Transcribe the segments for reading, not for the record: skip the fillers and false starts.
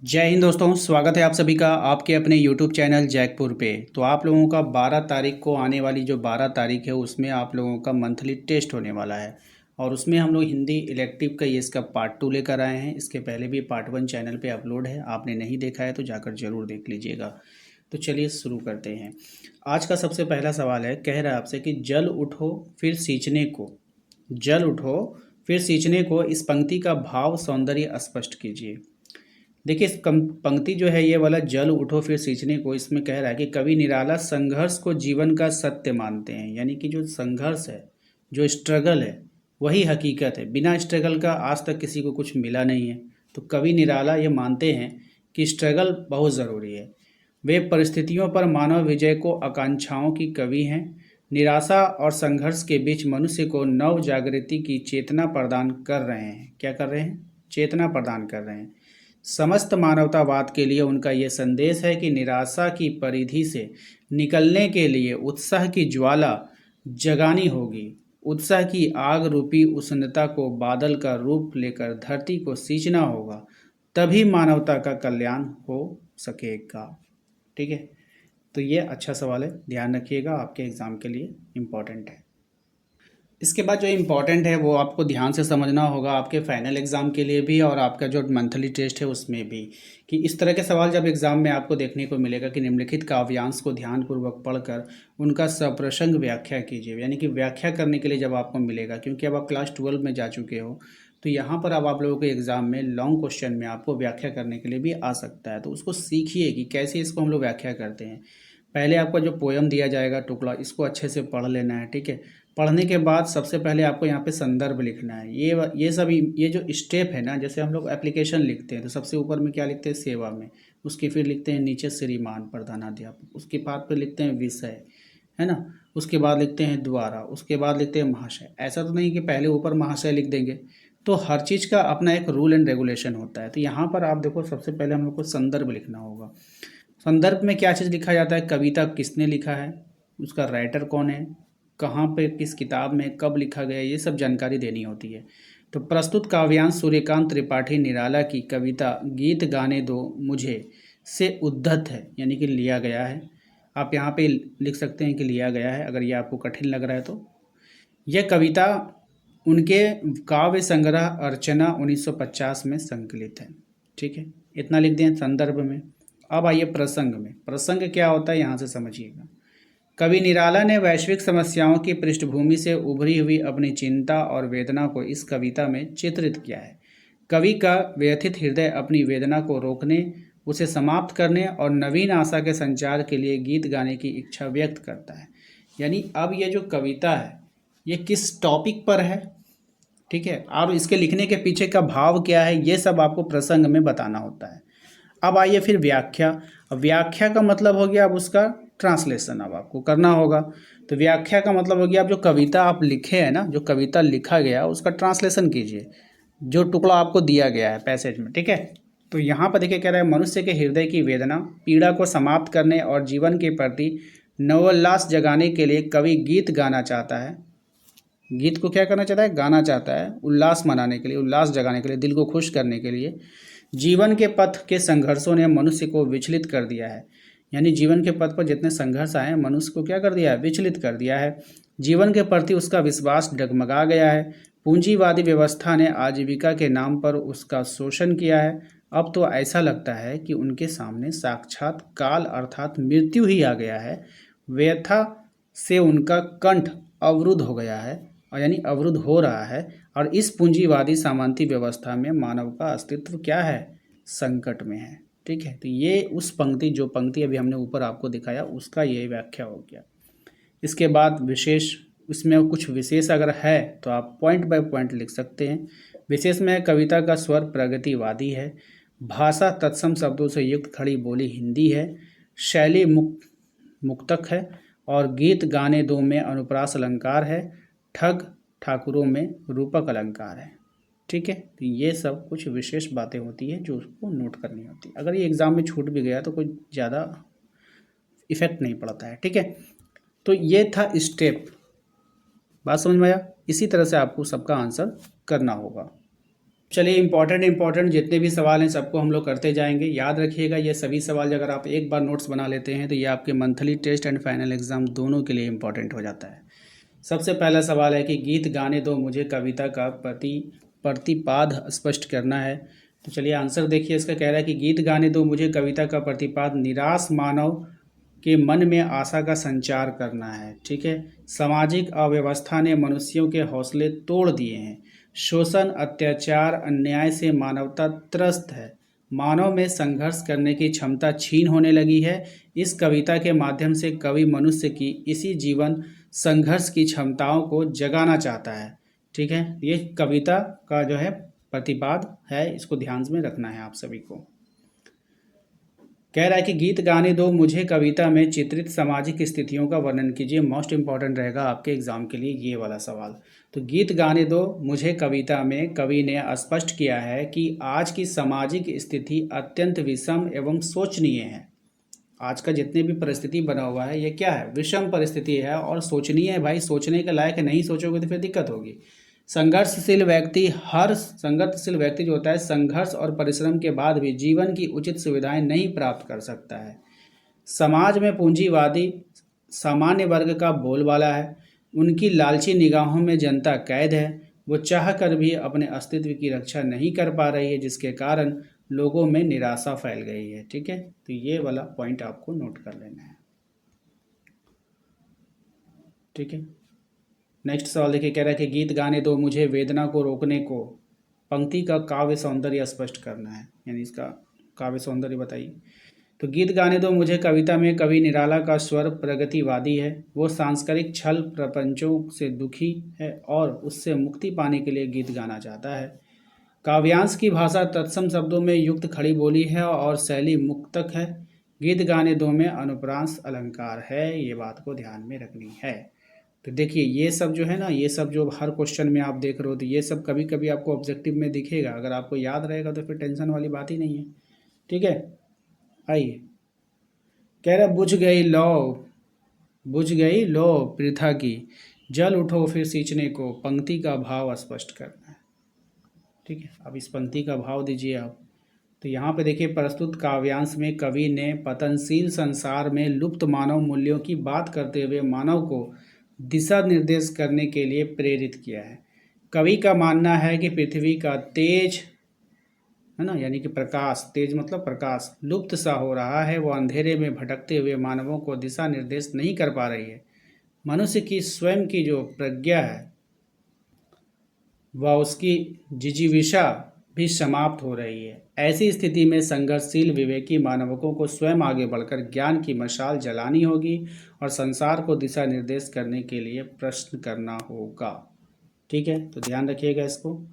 जय हिंद दोस्तों, स्वागत है आप सभी का आपके अपने YouTube चैनल जैकपुर पे। तो आप लोगों का 12 तारीख को आने वाली जो 12 तारीख है उसमें आप लोगों का मंथली टेस्ट होने वाला है। और उसमें हम लोग हिंदी इलेक्टिव का ये इसका पार्ट 2 लेकर आए हैं। इसके पहले भी पार्ट 1 चैनल पे अपलोड है, आपने नहीं देखा है तो जाकर ज़रूर देख लीजिएगा। तो चलिए शुरू करते हैं। आज का सबसे पहला सवाल है, कह रहा है आपसे कि जल उठो फिर सींचने को, जल उठो फिर सींचने को, इस पंक्ति का भाव सौंदर्य स्पष्ट कीजिए। देखिए इस पंक्ति जो है ये वाला जल उठो फिर सींचने को, इसमें कह रहा है कि कवि निराला संघर्ष को जीवन का सत्य मानते हैं। यानी कि जो संघर्ष है, जो स्ट्रगल है, वही हकीकत है। बिना स्ट्रगल का आज तक किसी को कुछ मिला नहीं है। तो कवि निराला ये मानते हैं कि स्ट्रगल बहुत ज़रूरी है। वे परिस्थितियों पर मानव विजय को आकांक्षाओं की कवि हैं। निराशा और संघर्ष के बीच मनुष्य को नव जागृति की चेतना प्रदान कर रहे हैं। क्या कर रहे हैं? चेतना प्रदान कर रहे हैं। समस्त मानवतावाद के लिए उनका ये संदेश है कि निराशा की परिधि से निकलने के लिए उत्साह की ज्वाला जगानी होगी। उत्साह की आग रूपी उष्णता को बादल का रूप लेकर धरती को सींचना होगा, तभी मानवता का कल्याण हो सकेगा। ठीक है, तो ये अच्छा सवाल है, ध्यान रखिएगा, आपके एग्ज़ाम के लिए इम्पोर्टेंट है। इसके बाद जो इम्पोर्टेंट है वो आपको ध्यान से समझना होगा आपके फाइनल एग्ज़ाम के लिए भी और आपका जो मंथली टेस्ट है उसमें भी, कि इस तरह के सवाल जब एग्ज़ाम में आपको देखने को मिलेगा कि निम्नलिखित काव्यांश को ध्यानपूर्वक पढ़कर उनका सप्रसंग व्याख्या कीजिए। यानी कि व्याख्या करने के लिए जब आपको मिलेगा, क्योंकि अब आप क्लास 12 में जा चुके हो, तो यहाँ पर अब आप लोगों के एग्ज़ाम में लॉन्ग क्वेश्चन में आपको व्याख्या करने के लिए भी आ सकता है। तो उसको सीखिए कि कैसे इसको हम लोग व्याख्या करते हैं। पहले आपको जो पोयम दिया जाएगा टुकड़ा, इसको अच्छे से पढ़ लेना है। ठीक है, पढ़ने के बाद सबसे पहले आपको यहाँ पे संदर्भ लिखना है। ये जो स्टेप है ना, जैसे हम लोग एप्लीकेशन लिखते हैं तो सबसे ऊपर में क्या लिखते हैं? सेवा में। उसके फिर लिखते हैं नीचे श्रीमान प्रधानाध्यापक। उसके बाद फिर लिखते हैं विषय, है ना। उसके बाद लिखते हैं द्वारा। उसके बाद लिखते हैं महाशय। ऐसा तो नहीं कि पहले ऊपर महाशय लिख देंगे। तो हर चीज़ का अपना एक रूल एंड रेगुलेशन होता है। तो यहाँ पर आप देखो, सबसे पहले हम लोग को संदर्भ लिखना होगा। संदर्भ में क्या चीज़ लिखा जाता है? कविता किसने लिखा है, उसका राइटर कौन है, कहाँ पे, किस किताब में, कब लिखा गया, ये सब जानकारी देनी होती है। तो प्रस्तुत काव्यांश सूर्यकांत त्रिपाठी निराला की कविता गीत गाने दो मुझे से उद्धत है, यानी कि लिया गया है। आप यहाँ पे लिख सकते हैं कि लिया गया है, अगर ये आपको कठिन लग रहा है तो। यह कविता उनके काव्य संग्रह अर्चना 1950 में संकलित है। ठीक है, इतना लिख दें संदर्भ में। अब आइए प्रसंग में। प्रसंग क्या होता है यहाँ से समझिएगा। कवि निराला ने वैश्विक समस्याओं की पृष्ठभूमि से उभरी हुई अपनी चिंता और वेदना को इस कविता में चित्रित किया है। कवि का व्यथित हृदय अपनी वेदना को रोकने, उसे समाप्त करने और नवीन आशा के संचार के लिए गीत गाने की इच्छा व्यक्त करता है। यानी अब ये जो कविता है ये किस टॉपिक पर है, ठीक है, और इसके लिखने के पीछे का भाव क्या है, ये सब आपको प्रसंग में बताना होता है। अब आइए फिर व्याख्या। अब व्याख्या का मतलब हो गया अब उसका ट्रांसलेशन अब आपको करना होगा। तो व्याख्या का मतलब हो गया अब जो कविता आप लिखे हैं ना, जो कविता लिखा गया उसका ट्रांसलेशन कीजिए, जो टुकड़ा आपको दिया गया है पैसेज में। ठीक है, तो यहाँ पर देखिए कह रहा है, मनुष्य के हृदय की वेदना पीड़ा को समाप्त करने और जीवन के प्रति नवोल्लास जगाने के लिए कवि गीत गाना चाहता है। गीत को क्या करना चाहता है? गाना चाहता है। उल्लास मनाने के लिए, उल्लास जगाने के लिए, दिल को खुश करने के लिए। जीवन के पथ के संघर्षों ने मनुष्य को विचलित कर दिया है। यानी जीवन के पथ पर जितने संघर्ष आए हैं, मनुष्य को क्या कर दिया है? विचलित कर दिया है। जीवन के प्रति उसका विश्वास डगमगा गया है। पूंजीवादी व्यवस्था ने आजीविका के नाम पर उसका शोषण किया है। अब तो ऐसा लगता है कि उनके सामने साक्षात काल अर्थात मृत्यु ही आ गया है। व्यथा से उनका कंठ अवरुद्ध हो गया है, और यानी अवरुद्ध हो रहा है। और इस पूंजीवादी सामंती व्यवस्था में मानव का अस्तित्व क्या है? संकट में है। ठीक है, तो ये उस पंक्ति, जो पंक्ति अभी हमने ऊपर आपको दिखाया, उसका ये व्याख्या हो गया। इसके बाद विशेष, इसमें कुछ विशेष अगर है तो आप पॉइंट बाय पॉइंट लिख सकते हैं। विशेष में कविता का स्वर प्रगतिवादी है। भाषा तत्सम शब्दों से युक्त खड़ी बोली हिंदी है। शैली मुक्तक है। और गीत गाने दो में अनुप्रास अलंकार है। ठग ठाकुरों में रूपक अलंकार है। ठीक है, तो ये सब कुछ विशेष बातें होती है जो उसको नोट करनी होती है। अगर ये एग्ज़ाम में छूट भी गया तो कोई ज़्यादा इफेक्ट नहीं पड़ता है। ठीक है, तो ये था स्टेप। बात समझ में आया? इसी तरह से आपको सबका आंसर करना होगा। चलिए इम्पॉर्टेंट जितने भी सवाल हैं सबको हम लोग करते जाएंगे। याद रखिएगा ये सभी सवाल अगर आप एक बार नोट्स बना लेते हैं तो ये आपके monthly test and final exam दोनों के लिए इम्पॉर्टेंट हो जाता है। सबसे पहला सवाल है कि गीत गाने दो मुझे कविता का प्रतिपाद स्पष्ट करना है। तो चलिए आंसर देखिए इसका। कह रहा है कि गीत गाने दो मुझे कविता का प्रतिपाद निराश मानव के मन में आशा का संचार करना है। ठीक है। सामाजिक अव्यवस्था ने मनुष्यों के हौसले तोड़ दिए हैं। शोषण अत्याचार अन्याय से मानवता त्रस्त है। मानव में संघर्ष करने की क्षमता छीन होने लगी है। इस कविता के माध्यम से कवि मनुष्य की इसी जीवन संघर्ष की क्षमताओं को जगाना चाहता है। ठीक है। ये कविता का जो है प्रतिपाद है, इसको ध्यान में रखना है आप सभी को। कह रहा है कि गीत गाने दो मुझे कविता में चित्रित सामाजिक स्थितियों का वर्णन कीजिए। मोस्ट इंपॉर्टेंट रहेगा आपके एग्जाम के लिए ये वाला सवाल। तो गीत गाने दो मुझे कविता में कवि ने स्पष्ट किया है कि आज की सामाजिक स्थिति अत्यंत विषम एवं शोचनीय है। आज का जितने भी परिस्थिति बना हुआ है ये क्या है, विषम परिस्थिति है और शोचनीय है। भाई सोचने के लायक नहीं सोचोगे तो फिर दिक्कत होगी। संघर्षशील व्यक्ति जो होता है संघर्ष और परिश्रम के बाद भी जीवन की उचित सुविधाएं नहीं प्राप्त कर सकता है। समाज में पूंजीवादी सामान्य वर्ग का बोलबाला है। उनकी लालची निगाहों में जनता कैद है। वो चाह कर भी अपने अस्तित्व की रक्षा नहीं कर पा रही है, जिसके कारण लोगों में निराशा फैल गई है। ठीक है। तो ये वाला पॉइंट आपको नोट कर लेना है। ठीक है। नेक्स्ट सवाल देखिए। कह रहा है कि गीत गाने दो मुझे वेदना को रोकने को पंक्ति का काव्य सौंदर्य स्पष्ट करना है, यानी इसका काव्य सौंदर्य बताइए। तो गीत गाने दो मुझे कविता में कवि निराला का स्वर प्रगतिवादी है। वो सांस्कृतिक छल प्रपंचों से दुखी है और उससे मुक्ति पाने के लिए गीत गाना चाहता है। काव्यांश की भाषा तत्सम शब्दों में युक्त खड़ी बोली है और शैली मुक्तक है। गीत गाने दो में अनुप्रास अलंकार है, ये बात को ध्यान में रखनी है। तो देखिए ये सब जो है ना, ये सब जो हर क्वेश्चन में आप देख रहे हो तो ये सब कभी कभी आपको ऑब्जेक्टिव में दिखेगा। अगर आपको याद रहेगा तो फिर टेंशन वाली बात ही नहीं है। ठीक है। आइए। कह रहा बुझ गई लो पृथा की, जल उठो फिर सींचने को, पंक्ति का भाव स्पष्ट करना है। ठीक है। अब इस पंक्ति का भाव दीजिए आप। तो यहाँ पे देखिए प्रस्तुत काव्यांश में कवि ने पतनशील संसार में लुप्त मानव मूल्यों की बात करते हुए मानव को दिशा निर्देश करने के लिए प्रेरित किया है। कवि का मानना है कि पृथ्वी का तेज है ना, यानी कि प्रकाश, तेज मतलब प्रकाश, लुप्त सा हो रहा है। वो अंधेरे में भटकते हुए मानवों को दिशा निर्देश नहीं कर पा रही है। मनुष्य की स्वयं की जो प्रज्ञा है वह उसकी जिजीविषा भी समाप्त हो रही है। ऐसी स्थिति में संघर्षशील विवेकी मानवकों को स्वयं आगे बढ़कर ज्ञान की मशाल जलानी होगी और संसार को दिशा निर्देश करने के लिए प्रश्न करना होगा। ठीक है। तो ध्यान रखिएगा इसको।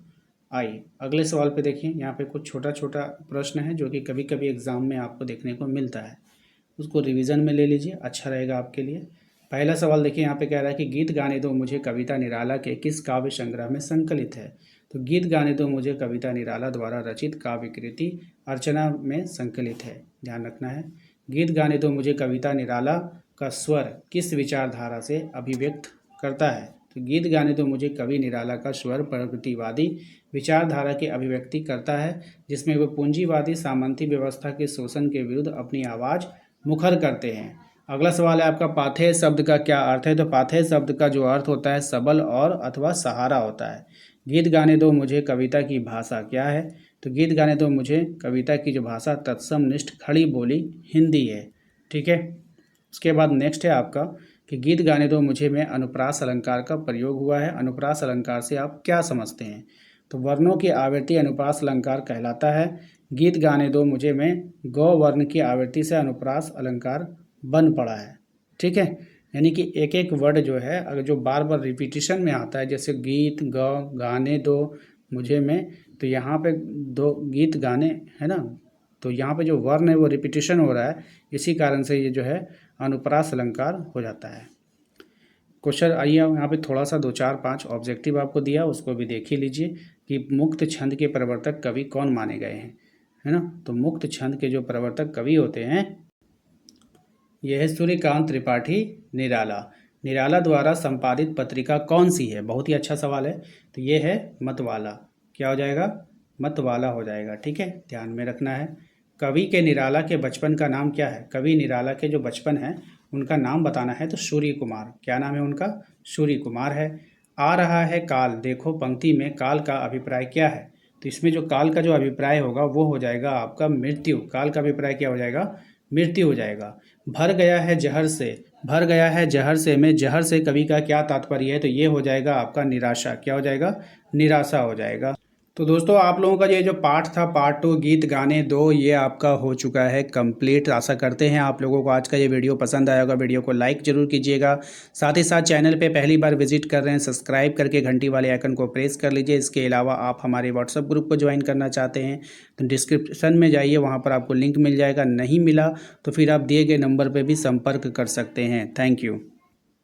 आइए अगले सवाल पे देखिए। यहाँ पे कुछ छोटा छोटा प्रश्न है जो कि कभी कभी एग्जाम में आपको देखने को मिलता है, उसको रिवीजन में ले लीजिए, अच्छा रहेगा आपके लिए। पहला सवाल देखिए। यहाँ पे कह रहा है कि गीत गाने दो मुझे कविता निराला के किस काव्य संग्रह में संकलित है। तो गीत गाने दो मुझे कविता निराला द्वारा रचित काव्य कृति अर्चना में संकलित है। ध्यान रखना है। गीत गाने दो मुझे कविता निराला का स्वर किस विचारधारा से अभिव्यक्त करता है। तो गीत गाने दो मुझे कवि निराला का स्वर प्रगतिवादी विचारधारा की अभिव्यक्ति करता है, जिसमें वे पूंजीवादी सामंती व्यवस्था के शोषण के विरुद्ध अपनी आवाज़ मुखर करते हैं। अगला सवाल है आपका पाथेय शब्द का क्या अर्थ है। तो पाथेय शब्द का जो अर्थ होता है सबल और अथवा सहारा होता है। गीत गाने दो मुझे कविता की भाषा क्या है। तो गीत गाने दो मुझे कविता की जो भाषा तत्सम निष्ठ खड़ी बोली हिंदी है। ठीक है। उसके बाद नेक्स्ट है आपका कि गीत गाने दो मुझे में अनुप्रास अलंकार का प्रयोग हुआ है। अनुप्रास अलंकार से आप क्या समझते हैं। तो वर्णों की आवृत्ति अनुप्रास अलंकार कहलाता है। गीत गाने दो मुझे में गौ वर्ण की आवृत्ति से अनुप्रास अलंकार बन पड़ा है। ठीक है। यानी कि एक एक वर्ड जो है अगर जो बार बार रिपीटिशन में आता है, जैसे गीत गाने दो मुझे में, तो यहाँ पे दो गीत गाने है ना, तो यहाँ पे जो वर्ण है वो रिपीटिशन हो रहा है, इसी कारण से ये जो है अनुप्रास अलंकार हो जाता है। क्वेश्चन आइए यहाँ पे थोड़ा सा 2 4 5 ऑब्जेक्टिव आपको दिया, उसको भी देख ही लीजिए कि मुक्त छंद के प्रवर्तक कवि कौन माने गए हैं, है ना। तो मुक्त छंद के जो प्रवर्तक कवि होते हैं यह है सूर्यकांत त्रिपाठी निराला। निराला द्वारा संपादित पत्रिका कौन सी है। बहुत ही अच्छा सवाल है। तो ये है मतवाला। क्या हो जाएगा, मत वाला हो जाएगा। ठीक है, ध्यान में रखना है। कवि के निराला के बचपन का नाम क्या है? कवि निराला के जो बचपन है उनका नाम बताना है, तो सूर्य कुमार। क्या नाम है उनका? सूर्य कुमार है। आ रहा है काल, देखो पंक्ति में काल का अभिप्राय क्या है? तो इसमें जो काल का जो अभिप्राय होगा वो हो जाएगा आपका मृत्यु। काल का अभिप्राय क्या हो जाएगा? मृत्यु हो जाएगा। भर गया है जहर से, भर गया है जहर से में जहर से कवि का क्या तात्पर्य है? तो ये हो जाएगा आपका निराशा। क्या हो जाएगा? निराशा हो जाएगा। तो दोस्तों आप लोगों का ये जो पाठ था, पार्ट 2 गीत गाने 2, ये आपका हो चुका है कंप्लीट। आशा करते हैं आप लोगों को आज का ये वीडियो पसंद आया होगा। वीडियो को लाइक जरूर कीजिएगा। साथ ही साथ चैनल पे पहली बार विजिट कर रहे हैं, सब्सक्राइब करके घंटी वाले आइकन को प्रेस कर लीजिए। इसके अलावा आप हमारे व्हाट्सएप ग्रुप को ज्वाइन करना चाहते हैं तो डिस्क्रिप्शन में जाइए, वहाँ पर आपको लिंक मिल जाएगा। नहीं मिला तो फिर आप दिए गए नंबर पर भी संपर्क कर सकते हैं। Thank you.